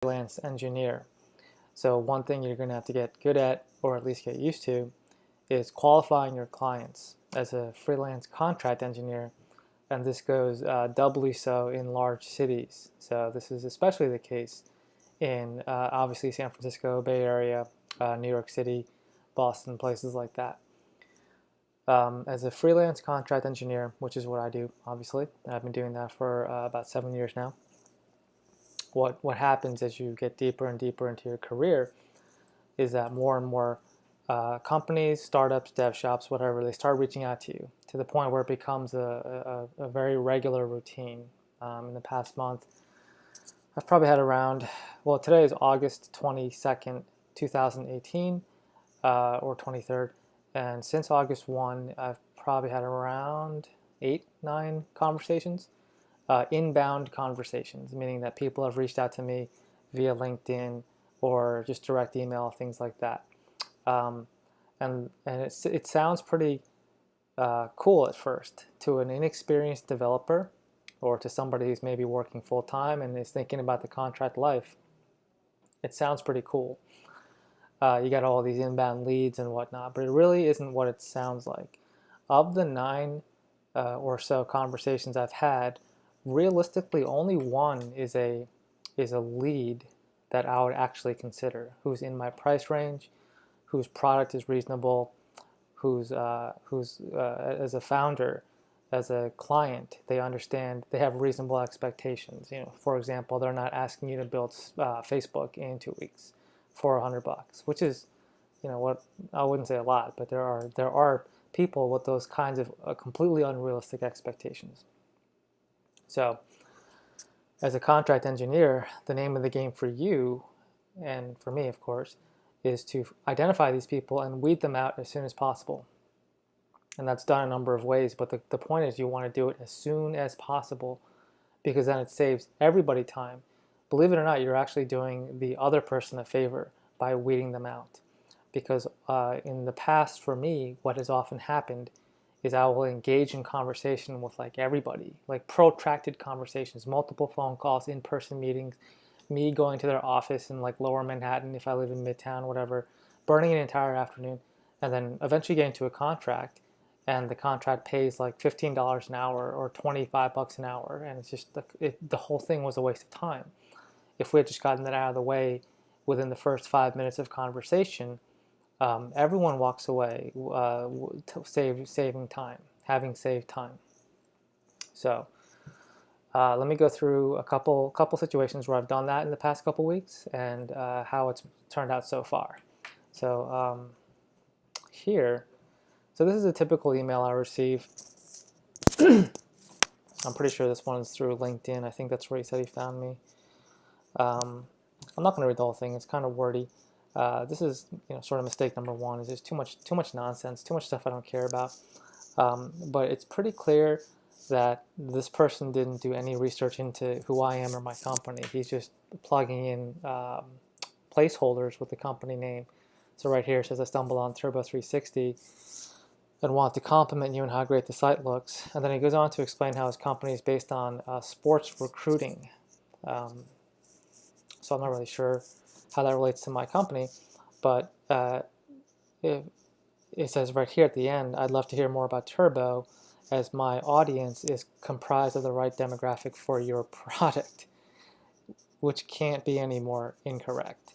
freelance engineer. So one thing you're going to have to get good at, or at least get used to, is qualifying your clients as a freelance contract engineer. And this goes doubly so in large cities. So this is especially the case in obviously San Francisco, Bay Area, New York City, Boston, places like that. As a freelance contract engineer, which is what I do, obviously, I've been doing that for about 7 years now. What happens as you get deeper and deeper into your career is that more and more companies, startups, dev shops, whatever, they start reaching out to you to the point where it becomes a very regular routine. In the past month, I've probably had around, well, today is August 22nd, 2018, or 23rd. And since August 1, I've probably had around 8, 9 conversations, inbound conversations, meaning that people have reached out to me via LinkedIn or just direct email, things like that. And it sounds pretty cool at first to an inexperienced developer or to somebody who's maybe working full-time and is thinking about the contract life. It sounds pretty cool. You got all these inbound leads and whatnot, but it really isn't what it sounds like. Of the 9 or so conversations I've had, realistically only one is a lead that I would actually consider, who's in my price range, whose product is reasonable, who's as a founder, as a client, they understand, they have reasonable expectations. You know, for example, they're not asking you to build Facebook in 2 weeks for $100, which is, you know, what I wouldn't say a lot, but there are people with those kinds of completely unrealistic expectations. So, as a contract engineer, the name of the game for you, and for me, of course, is to identify these people and weed them out as soon as possible. And that's done a number of ways, but the point is you want to do it as soon as possible because then it saves everybody time. Believe it or not, you're actually doing the other person a favor by weeding them out. Because in the past, for me, what has often happened is I will engage in conversation with like everybody, like protracted conversations, multiple phone calls, in-person meetings, me going to their office in like lower Manhattan if I live in Midtown, whatever, burning an entire afternoon, and then eventually getting to a contract, and the contract pays like $15 an hour or $25 an hour, and it's just the whole thing was a waste of time. If we had just gotten that out of the way within the first 5 minutes of conversation, everyone walks away saving time, having saved time. So let me go through a couple situations where I've done that in the past couple weeks and how it's turned out so far. So here, so this is a typical email I receive. I'm pretty sure this one is through LinkedIn. I think that's where he said he found me. I'm not going to read the whole thing. It's kind of wordy. This is, you know, sort of mistake number 1. Is there's too much nonsense, too much stuff I don't care about. But it's pretty clear that this person didn't do any research into who I am or my company. He's just plugging in placeholders with the company name. So right here it says I stumbled on Turbo 360 and want to compliment you on how great the site looks. And then he goes on to explain how his company is based on sports recruiting. So I'm not really sure how that relates to my company, but it says right here at the end, I'd love to hear more about Turbo as my audience is comprised of the right demographic for your product, which can't be any more incorrect,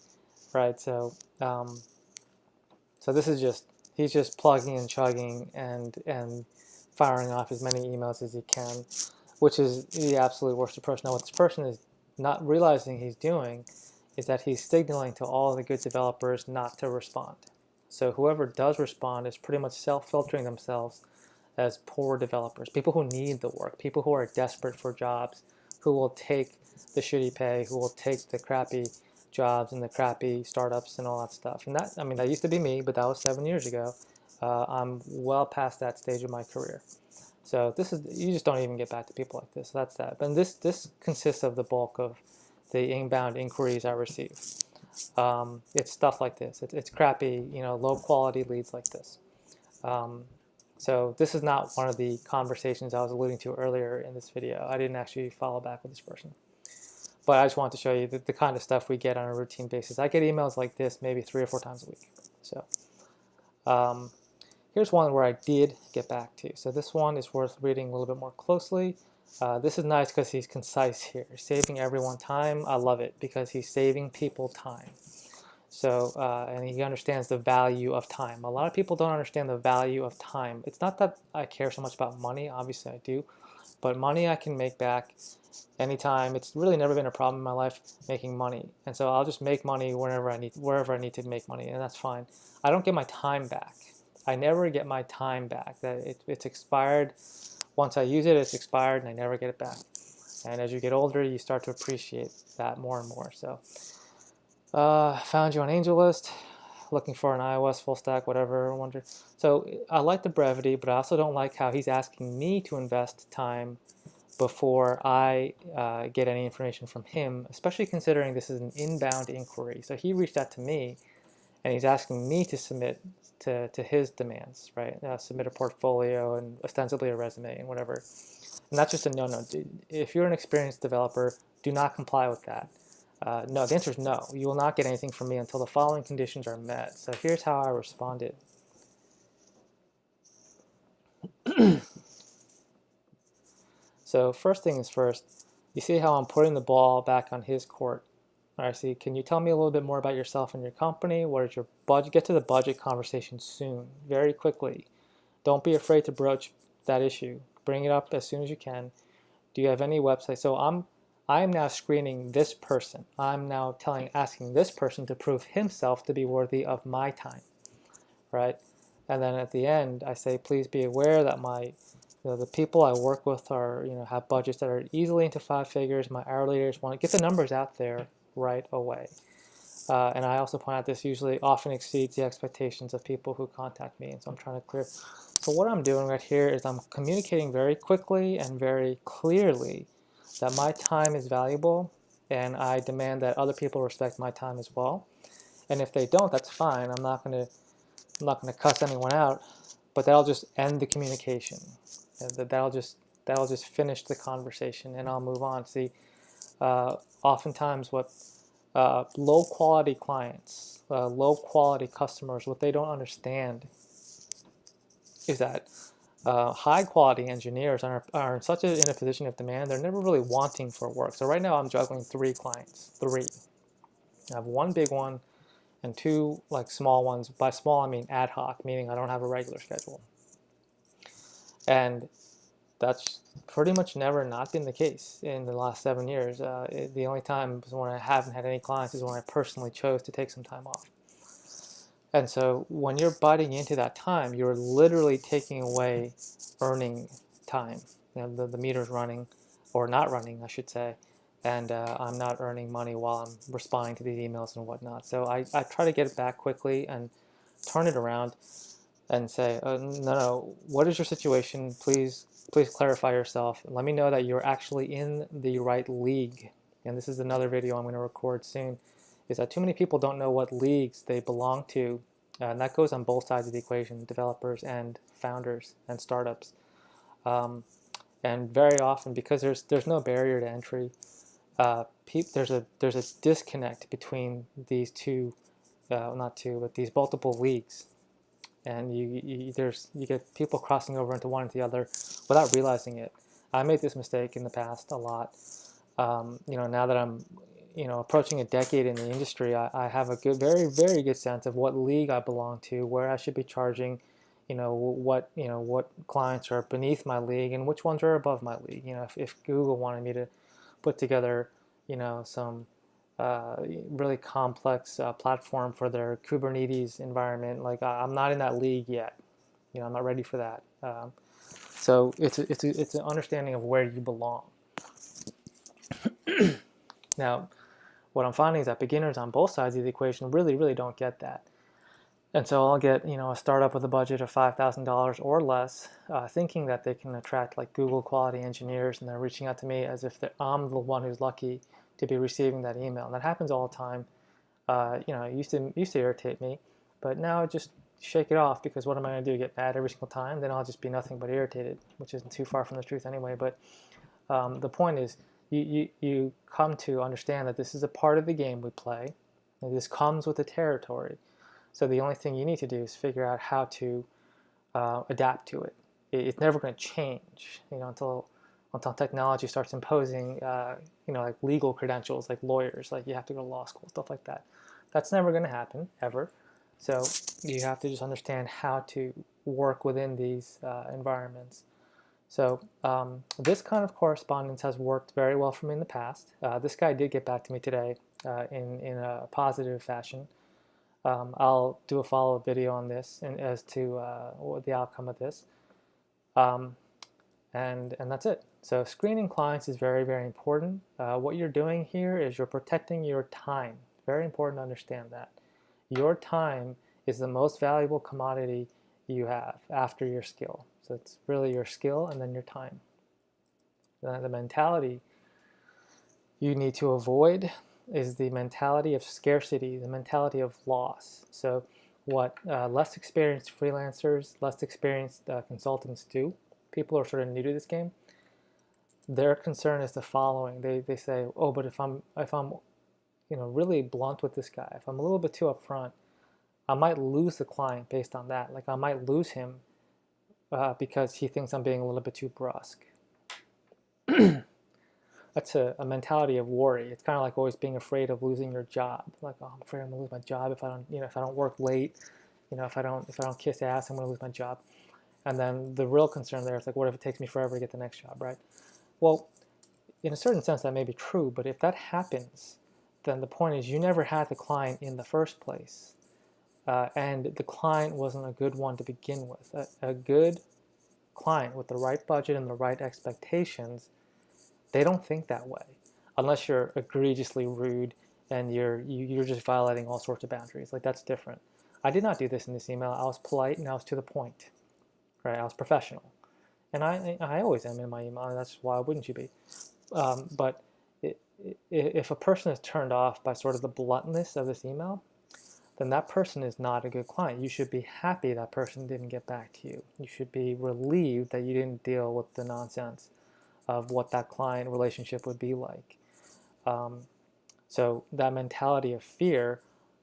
right? So, so this is just, he's just plugging and chugging and firing off as many emails as he can, which is the absolute worst approach. Now, what this person is not realizing he's doing is that he's signaling to all of the good developers not to respond. So whoever does respond is pretty much self-filtering themselves as poor developers, people who need the work, people who are desperate for jobs, who will take the shitty pay, who will take the crappy jobs and the crappy startups and all that stuff. And that, I mean, that used to be me, but that was 7 years ago. I'm well past that stage of my career. So this is, you just don't even get back to people like this. So that's that. And this consists of the bulk of the inbound inquiries I receive. It's stuff like this. It's crappy, you know, low quality leads like this. So this is not one of the conversations I was alluding to earlier in this video. I didn't actually follow back with this person. But I just wanted to show you the kind of stuff we get on a routine basis. I get emails like this maybe 3 or 4 times a week. So um, here's one where I did get back to. So this one is worth reading a little bit more closely. This is nice because he's concise here. Saving everyone time. I love it because he's saving people time. So, and he understands the value of time. A lot of people don't understand the value of time. It's not that I care so much about money. Obviously I do. But money I can make back anytime. It's really never been a problem in my life making money. And so I'll just make money wherever I need to make money, and that's fine. I don't get my time back. I never get my time back. It's expired. Once I use it, it's expired, and I never get it back. And as you get older, you start to appreciate that more and more. So found you on AngelList, looking for an iOS full stack, whatever. Wonder. So I like the brevity, but I also don't like how he's asking me to invest time before I get any information from him, especially considering this is an inbound inquiry. So he reached out to me, and he's asking me to submit to his demands, right? Submit a portfolio and ostensibly a resume and whatever. And that's just a no-no. If you're an experienced developer, do not comply with that. No, the answer is no. You will not get anything from me until the following conditions are met. So here's how I responded. So first thing is first, you see how I'm putting the ball back on his court. All right, see, can you tell me a little bit more about yourself and your company? What is your budget? Get to the budget conversation soon, very quickly. Don't be afraid to broach that issue. Bring it up as soon as you can. Do you have any website? So I'm now screening this person. I'm now asking this person to prove himself to be worthy of my time, right? And then at the end, I say, please be aware that the people I work with are, have budgets that are easily into 5 figures. My hourly rates want to get the numbers out there right away. And I also point out this usually often exceeds the expectations of people who contact me. And so I'm trying to clear. So what I'm doing right here is I'm communicating very quickly and very clearly that my time is valuable, and I demand that other people respect my time as well. And if they don't, that's fine. I'm not going to cuss anyone out, but that'll just end the communication. That'll just finish the conversation, and I'll move on. See, oftentimes what low quality clients, low quality customers, what they don't understand is that high quality engineers are in a position of demand. They're never really wanting for work. So right now I'm juggling 3 clients. 3. I have 1 big one and 2 like small ones. By small I mean ad hoc, meaning I don't have a regular schedule. And that's pretty much never not been the case in the last 7 years. The only time when I haven't had any clients is when I personally chose to take some time off. And so when you're biting into that time, you're literally taking away earning time. The meter's running, or not running, I should say, and I'm not earning money while I'm responding to these emails and whatnot. So I try to get it back quickly and turn it around and say, no, what is your situation? Please clarify yourself. Let me know that you're actually in the right league. And this is another video I'm going to record soon, is that too many people don't know what leagues they belong to. And that goes on both sides of the equation, developers and founders and startups. And very often, because there's no barrier to entry, there's a disconnect between these these multiple leagues. And you get people crossing over into one into the other without realizing it. I made this mistake in the past a lot. Now that I'm approaching a decade in the industry, I have a very, very good sense of what league I belong to, where I should be charging, what clients are beneath my league and which ones are above my league. If Google wanted me to put together, some really complex platform for their Kubernetes environment, like I'm not in that league yet. I'm not ready for that. So it's an understanding of where you belong. Now, what I'm finding is that beginners on both sides of the equation really, really don't get that. And so I'll get a startup with a budget of $5,000 or less, thinking that they can attract like Google quality engineers, and they're reaching out to me as if I'm the one who's lucky to be receiving that email. And that happens all the time. It used to irritate me, but now I just shake it off, because what am I going to do? Get mad every single time? Then I'll just be nothing but irritated, which isn't too far from the truth anyway. But the point is, you come to understand that this is a part of the game we play, and this comes with the territory. So the only thing you need to do is figure out how to adapt to it. It's never going to change, until technology starts imposing, like legal credentials, like lawyers, like you have to go to law school, stuff like that. That's never going to happen ever. So you have to just understand how to work within these environments. So this kind of correspondence has worked very well for me in the past. This guy did get back to me today in a positive fashion. I'll do a follow-up video on this and as to what the outcome of this. And that's it. So screening clients is very, very important. What you're doing here is you're protecting your time. Very important to understand that. Your time is the most valuable commodity you have after your skill. So it's really your skill and then your time. The mentality you need to avoid is the mentality of scarcity, the mentality of loss. So what less experienced freelancers, less experienced consultants do, people who are sort of new to this game, their concern is the following. They say, oh, but if I'm really blunt with this guy, if I'm a little bit too upfront, I might lose the client based on that. Like I might lose him because he thinks I'm being a little bit too brusque. That's a mentality of worry. It's kind of like always being afraid of losing your job. Like, oh, I'm afraid I'm gonna lose my job if I don't, if I don't work late, if I don't kiss ass, I'm gonna lose my job. And then the real concern there is like, what if it takes me forever to get the next job, right? Well, in a certain sense, that may be true, but if that happens, then the point is you never had the client in the first place. And the client wasn't a good one to begin with. A good client with the right budget and the right expectations, they don't think that way, unless you're egregiously rude and you're just violating all sorts of boundaries. Like that's different. I did not do this in this email. I was polite and I was to the point, right? I was professional, and I always am in my email. And that's why wouldn't you be? But if a person is turned off by sort of the bluntness of this email, then that person is not a good client. You should be happy that person didn't get back to you. You should be relieved that you didn't deal with the nonsense of what that client relationship would be like. So that mentality of fear,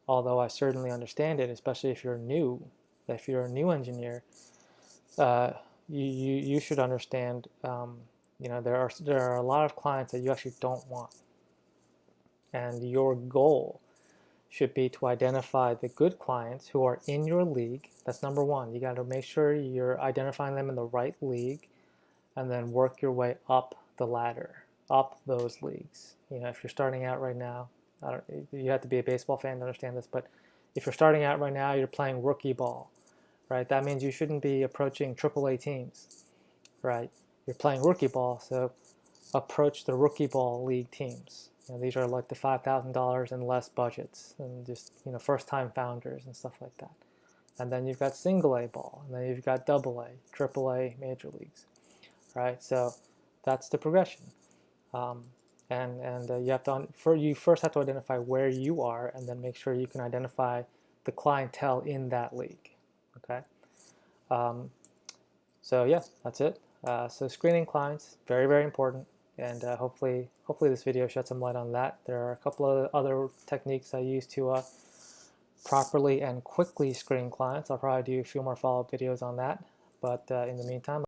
although I certainly understand it, especially if you're new, if you're a new engineer, you should understand. There are a lot of clients that you actually don't want, and your goal should be to identify the good clients who are in your league. That's number one. You got to make sure you're identifying them in the right league, and then work your way up the ladder, up those leagues. If you're starting out right now, you have to be a baseball fan to understand this, but if you're starting out right now, you're playing rookie ball, right? That means you shouldn't be approaching AAA teams, right? You're playing rookie ball, so approach the rookie ball league teams. These are like the $5,000 and less budgets, and just first-time founders and stuff like that. And then you've got single A ball, and then you've got double A, triple A, major leagues, right? So that's the progression. You first have to identify where you are, and then make sure you can identify the clientele in that league. Okay. So yeah, that's it. So screening clients, very, very important, and hopefully this video shed some light on that. There are a couple of other techniques I use to properly and quickly screen clients. I'll probably do a few more follow-up videos on that, but in the meantime,